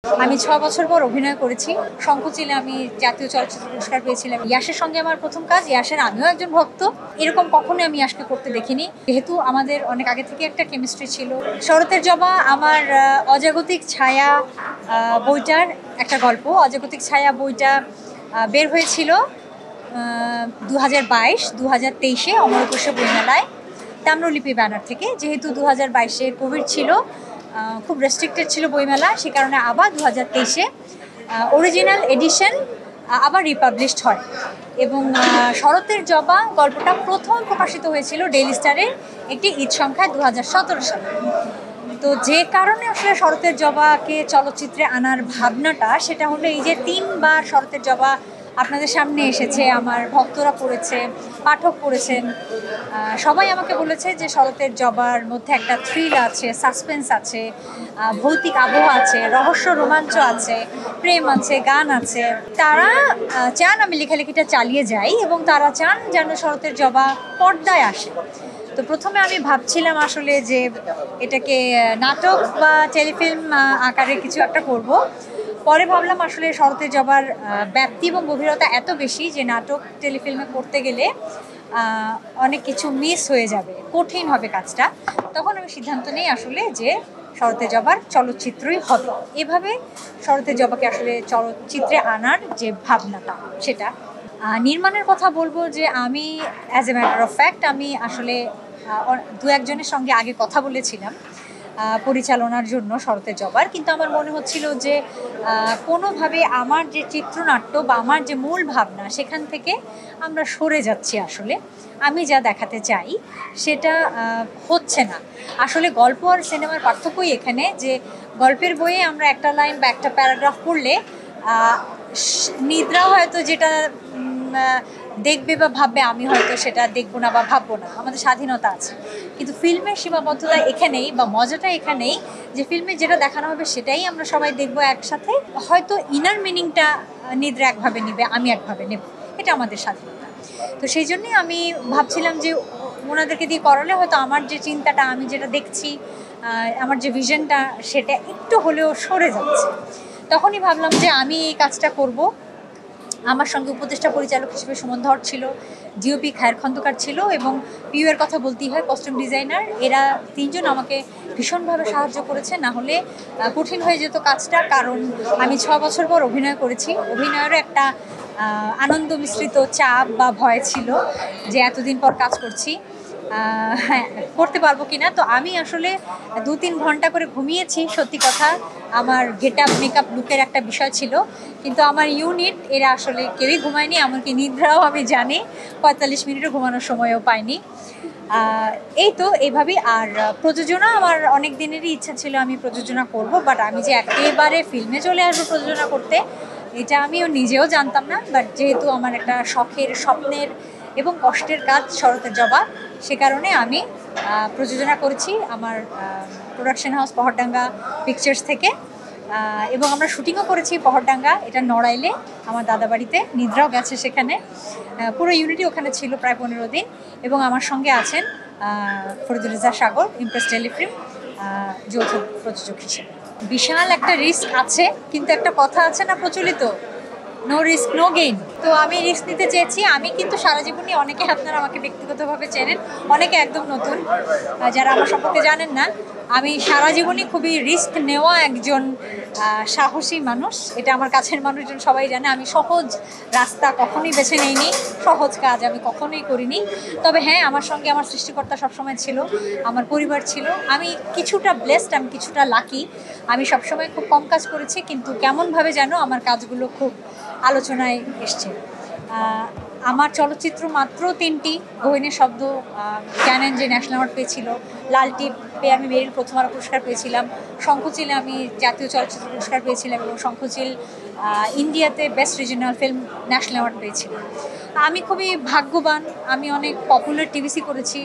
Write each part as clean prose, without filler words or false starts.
আমি ৬ বছর পর অভিনয় করেছি। শঙ্খচিলে আমি জাতীয় চলচ্চিত্র পুরস্কার পেয়েছিলাম। ইয়াসের সঙ্গে আমার প্রথম কাজ। ইয়াসের আমিও একজন ভক্ত। এরকম কখনোই আমি ইয়াসকে করতে দেখিনি। যেহেতু আমাদের অনেক আগে থেকে একটা কেমিস্ট্রি ছিল। শরতের জবা আমার অজাগতিক ছায়া বইটার একটা গল্প। অজাগতিক ছায়া বইটা বের হয়েছিল 2022-2023-এ অমর একুশে বইমেলায় তাম্রলিপি ব্যানার থেকে। যেহেতু 2022-এ কোভিড ছিল, খুব রেস্ট্রিক্টেড ছিল বইমেলা, সে কারণে আবার 2023-এ অরিজিনাল এডিশন আবার রিপাবলিশড হয়। এবং শরতের জবা গল্পটা প্রথম প্রকাশিত হয়েছিল ডেইলি স্টারের একটি ঈদ সংখ্যায় 2017 সালে। তো যে কারণে আসলে শরতের জবাকে চলচ্চিত্রে আনার ভাবনাটা, সেটা হলো এই যে 3বার শরতের জবা আপনাদের সামনে এসেছে, আমার ভক্তরা পড়েছে, পাঠক পড়েছেন, সবাই আমাকে বলেছে যে শরতের জবার মধ্যে একটা থ্রিল আছে, সাসপেন্স আছে, ভৌতিক আবহ আছে, রহস্য রোমাঞ্চ আছে, প্রেম আছে, গান আছে। তারা চান আমি লেখালেখিটা চালিয়ে যাই এবং তারা চান যেন শরতের জবা পর্দায় আসে। তো প্রথমে আমি ভাবছিলাম আসলে যে এটাকে নাটক বা টেলিফিল্ম আকারে কিছু একটা করব। পরে ভাবলাম আসলে শরতের জবার ব্যাপ্তি এবং গভীরতা এত বেশি যে নাটক টেলিফিল্মে করতে গেলে অনেক কিছু মিস হয়ে যাবে, কঠিন হবে কাজটা। তখন আমি সিদ্ধান্ত নিই আসলে যে শরতের জবার চলচ্চিত্রই হবে। এভাবে শরতের জবাকে আসলে চলচ্চিত্রে আনার যে ভাবনাটা, সেটা। নির্মাণের কথা বলবো যে আমি as a matter of fact আমি আসলে দু একজনের সঙ্গে আগে কথা বলেছিলাম পরিচালনার জন্য শরতের জবার, কিন্তু আমার মনে হচ্ছিল যে কোনোভাবে আমার যে চিত্রনাট্য বা আমার যে মূল ভাবনা, সেখান থেকে আমরা সরে যাচ্ছি। আসলে আমি যা দেখাতে চাই সেটা হচ্ছে না। আসলে গল্প আর সিনেমার পার্থক্যই এখানে যে গল্পের বইয়ে আমরা একটা লাইন বা একটা প্যারাগ্রাফ পড়লে নিদ্রা হয়তো যেটা দেখবে বা ভাববে, আমি হয়তো সেটা দেখবো না বা ভাববো না, আমাদের স্বাধীনতা আছে। কিন্তু ফিল্মের সীমাবদ্ধতা এখানেই বা মজাটা এখানেই যে ফিল্মে যেটা দেখানো হবে সেটাই আমরা সবাই দেখবো একসাথে। হয়তো ইনার মিনিংটা নিদ্রা একভাবে নেবে, আমি একভাবে নেব, এটা আমাদের স্বাধীনতা। তো সেই জন্যই আমি ভাবছিলাম যে ওনাদেরকে দিয়ে করালে হয়তো আমার যে চিন্তাটা, আমি যেটা দেখছি, আমার যে ভিশনটা, সেটা একটু হলেও সরে যাচ্ছে। তখনই ভাবলাম যে আমি এই কাজটা করব। আমার সঙ্গে উপদেষ্টা পরিচালক হিসেবে সুমন ধর ছিল, ডিওপি খায়ের খন্দকার ছিল এবং পিউ এর কথা বলতেই হয়, কস্টিউম ডিজাইনার। এরা তিনজন আমাকে ভীষণভাবে সাহায্য করেছে, না হলে কঠিন হয়ে যেত কাজটা। কারণ আমি 6 বছর পর অভিনয় করেছি। অভিনয়েরও একটা আনন্দ মিশ্রিত চাপ বা ভয় ছিল যে এতদিন পর কাজ করছি, হ্যাঁ করতে পারবো কিনা। তো আমি আসলে 2-3 ঘন্টা করে ঘুমিয়েছি, সত্যি কথা। আমার গেট আপ মেকআপ লুকের একটা বিষয় ছিল, কিন্তু আমার ইউনিট এরা আসলে কেউই ঘুমায়নি, এমনকি নিদ্রাও আমি জানি 45 মিনিটও ঘুমানোর সময়ও পাইনি। এই তো এইভাবেই। আর প্রযোজনা আমার অনেক দিনেরই ইচ্ছা ছিল আমি প্রযোজনা করব, বাট আমি যে একেবারে ফিল্মে চলে আসবো প্রযোজনা করতে, এটা আমিও নিজেও জানতাম না। বাট যেহেতু আমার একটা শখের, স্বপ্নের এবং কষ্টের কাজ শরতের জবা, সে কারণে আমি প্রযোজনা করেছি আমার প্রোডাকশন হাউস পহরডাঙ্গা পিকচার্স থেকে। এবং আমরা শুটিংও করেছি পহরডাঙ্গা, এটা নড়াইলে আমার দাদাবাড়িতে। নিদ্রাও গেছে সেখানে, পুরো ইউনিটি ওখানে ছিল প্রায় 15 দিন। এবং আমার সঙ্গে আছেন ফরিদুল রেজা সাগর, ইমপ্রেস টেলিফিল্ম যৌথ প্রযোজক হিসেবে। বিশাল একটা রিস্ক আছে, কিন্তু একটা কথা আছে না প্রচলিত, নো রিস্ক নো গেইন। তো আমি রিস্ক নিতে চেয়েছি। আমি কিন্তু সারা জীবনই, অনেকে আপনারা আমাকে ব্যক্তিগতভাবে চেনেন, অনেকে একদম নতুন যারা আমার সম্পর্কে জানেন না, আমি সারা জীবনই খুবই রিস্ক নেওয়া একজন সাহসী মানুষ। এটা আমার কাছের মানুষজন সবাই জানে। আমি সহজ রাস্তা কখনোই বেছে নেইনি, সহজ কাজ আমি কখনোই করিনি। তবে হ্যাঁ, আমার সঙ্গে আমার সৃষ্টিকর্তা সবসময় ছিল, আমার পরিবার ছিল। আমি কিছুটা ব্লেসড, আমি কিছুটা লাকি। আমি সবসময় খুব কম কাজ করেছি, কিন্তু কেমনভাবে যেন আমার কাজগুলো খুব আলোচনায় এসছে। আমার চলচ্চিত্র মাত্র 3টি। গহীনের শব্দ ক্যানন যে ন্যাশনাল অ্যাওয়ার্ড পেয়েছিল, লাল টিপ পেয়ে আমি মেরিল প্রথম আলো পুরস্কার পেয়েছিলাম, শঙ্খচিলে আমি জাতীয় চলচ্চিত্র পুরস্কার পেয়েছিলাম এবং শঙ্খচিল ইন্ডিয়াতে best regional film national award পেয়েছিলাম। আমি খুবই ভাগ্যবান। আমি অনেক পপুলার টিভিসি করেছি।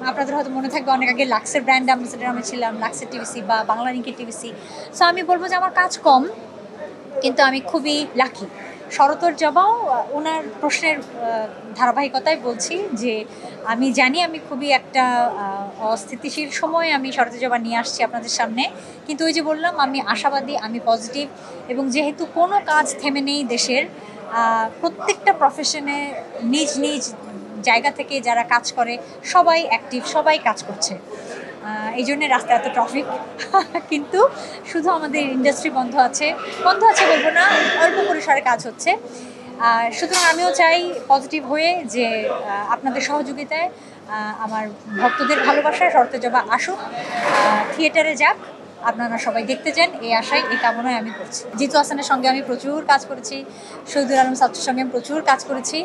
আপনাদের হয়তো মনে থাকবে অনেক আগে লাক্সের ব্র্যান্ড অ্যাম্বাসেডার আমি ছিলাম, লাক্সের টিভিসি বা বাংলা লিঙ্কের টিভিসি। সো আমি বলবো যে আমার কাজ কম, কিন্তু আমি খুবই লাকি। শরতর জবাও ওনার প্রশ্নের ধারাবাহিকতায় বলছি যে আমি জানি আমি খুবই একটা অস্থিতিশীল সময় আমি শরতর জবা নিয়ে আসছি আপনাদের সামনে, কিন্তু ওই যে বললাম আমি আশাবাদী, আমি পজিটিভ, এবং যেহেতু কোনো কাজ থেমে নেই দেশের, প্রত্যেকটা প্রফেশনে নিজ নিজ জায়গা থেকে যারা কাজ করে সবাই অ্যাক্টিভ, সবাই কাজ করছে। এই জন্যে রাস্তায় এত ট্রাফিক কিন্তু শুধু আমাদের ইন্ডাস্ট্রি বন্ধ আছে বলবো না, অল্প পরিসরে কাজ হচ্ছে। সুতরাং আমিও চাই পজিটিভ হয়ে যে আপনাদের সহযোগিতায় আমার ভক্তদের ভালোবাসায় শরতের জবা আসুক, থিয়েটারে যাক, আপনারা সবাই দেখতে চান, এই আশায় এই কামনায় আমি করছি। জিতু হাসানের সঙ্গে আমি প্রচুর কাজ করেছি, শহীদুল আলম ছাত্রের সঙ্গে আমি প্রচুর কাজ করেছি।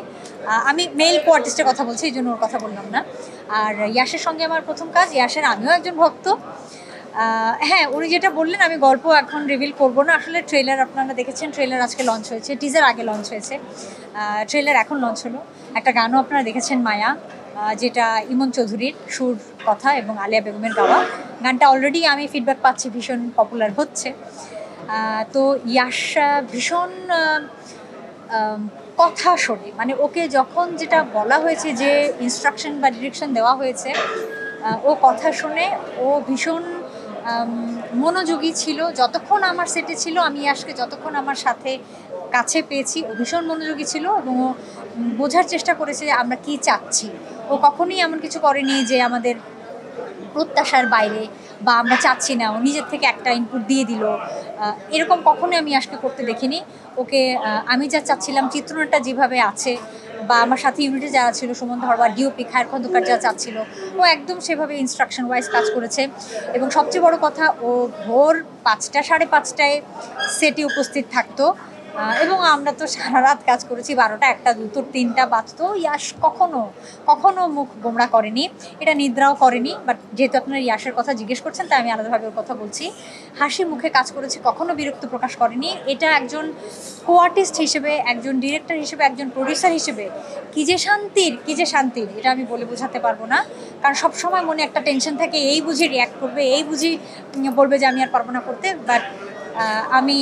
আমি মেল কো আর্টিস্টের কথা বলছি, এই জন্য ওর কথা বললাম না। আর ইয়াসের সঙ্গে আমার প্রথম কাজ, ইয়াসের আমিও একজন ভক্ত। হ্যাঁ, উনি যেটা বললেন আমি গল্প এখন রিভিল করবো না, আসলে ট্রেলার আপনারা দেখেছেন, ট্রেলার আজকে লঞ্চ হয়েছে, টিজার আগে লঞ্চ হয়েছে, ট্রেলার এখন লঞ্চ হলো। একটা গানও আপনারা দেখেছেন, মায়া, যেটা ইমন চৌধুরীর সুর, কথা এবং আলিয়া বেগমের গাওয়া। গানটা অলরেডি আমি ফিডব্যাক পাচ্ছি ভীষণ পপুলার হচ্ছে। তো ইয়াশ ভীষণ কথা শোনে, মানে ওকে যখন যেটা বলা হয়েছে, যে ইনস্ট্রাকশন বা ডিরেকশন দেওয়া হয়েছে, ও কথা শুনে, ও ভীষণ মনোযোগী ছিল। যতক্ষণ আমার সেটে ছিল, আমি ইয়াশকে যতক্ষণ আমার সাথে কাছে পেয়েছি, ও ভীষণ মনোযোগী ছিল এবং ও বোঝার চেষ্টা করেছে যে আমরা কী চাচ্ছি। ও কখনোই এমন কিছু করেনি যে আমাদের প্রত্যাশার বাইরে বা আমরা চাচ্ছি না, ও নিজের থেকে একটা ইনপুট দিয়ে দিল, এরকম কখনোই আমি আজকে করতে দেখিনি ওকে। আমি যা চাচ্ছিলাম, চিত্রনাট্যটা যেভাবে আছে, বা আমার সাথে ইউনিটে যারা ছিল, সুমন ধরবা, ডিওপি খায়ের খন্দকার যা চাচ্ছিল, ও একদম সেভাবে ইনস্ট্রাকশন ওয়াইজ কাজ করেছে। এবং সবচেয়ে বড় কথা, ও ভোর 5টা 5:30টায় সেটে উপস্থিত থাকতো, এবং আমরা তো সারা রাত কাজ করেছি, 12টা 1টা 2টো 3টা বাজতো। ইয়াশ কখনো মুখ গোমড়া করেনি, এটা নিদ্রাও করেনি। বাট যেহেতু আপনারা ইয়াশের কথা জিজ্ঞেস করছেন, তাই আমি আলাদাভাবে ওর কথা বলছি। হাসি মুখে কাজ করেছে, কখনো বিরক্ত প্রকাশ করেনি। এটা একজন কো আর্টিস্ট হিসেবে, একজন ডিরেক্টর হিসেবে, একজন প্রডিউসার হিসেবে কী যে শান্তির, এটা আমি বলে বোঝাতে পারবো না। কারণ সবসময় মনে একটা টেনশন থাকে, এই বুঝি রিয়্যাক্ট করবে, এই বুঝি বলবে যে আমি আর পারবো না করতে। বাট আমি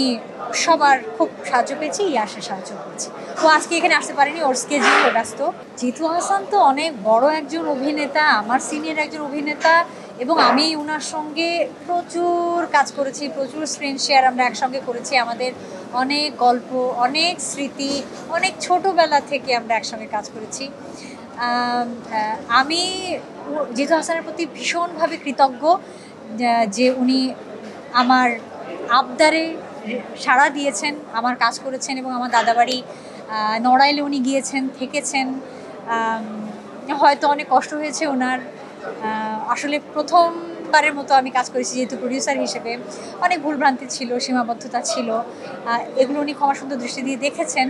সবার খুব সাহায্য পেয়েছি, ইয়াসের সাহায্য পেয়েছি। ও আজকে এখানে আসতে পারেনি, ওর স্কেজিউল ব্যস্ত। জিতু হাসান তো অনেক বড় একজন অভিনেতা, আমার সিনিয়র একজন অভিনেতা, এবং আমি ওনার সঙ্গে প্রচুর কাজ করেছি, প্রচুর স্ক্রিন শেয়ার আমরা একসঙ্গে করেছি। আমাদের অনেক গল্প, অনেক স্মৃতি, অনেক ছোটোবেলা থেকে আমরা একসঙ্গে কাজ করেছি। আমি জিতু হাসানের প্রতি ভীষণভাবে কৃতজ্ঞ যে উনি আমার আবদারে সাড়া দিয়েছেন, আমার কাজ করেছেন, এবং আমার দাদাবাড়ি নড়াইলে উনি গিয়েছেন, থেকেছেন। হয়তো অনেক কষ্ট হয়েছে ওনার, আসলে প্রথমবারের মতো আমি কাজ করেছি যেহেতু প্রডিউসার হিসেবে, অনেক ভুলভ্রান্তি ছিল, সীমাবদ্ধতা ছিল, এগুলো উনি ক্ষমা সুন্দর দৃষ্টি দিয়ে দেখেছেন।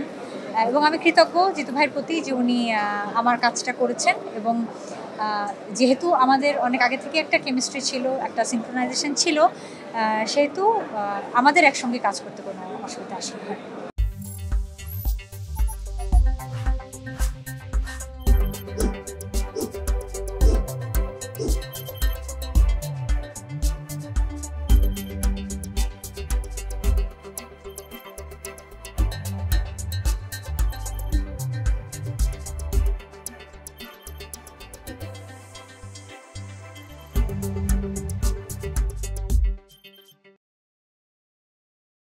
এবং আমি কৃতজ্ঞ জিতু ভাইয়ের প্রতি যে উনি আমার কাজটা করেছেন। এবং যেহেতু আমাদের অনেক আগে থেকে একটা কেমিস্ট্রি ছিল, একটা সিনক্রোনাইজেশন ছিল, সেহেতু আমাদের একসঙ্গে কাজ করতে কোনো অসুবিধা আসে না।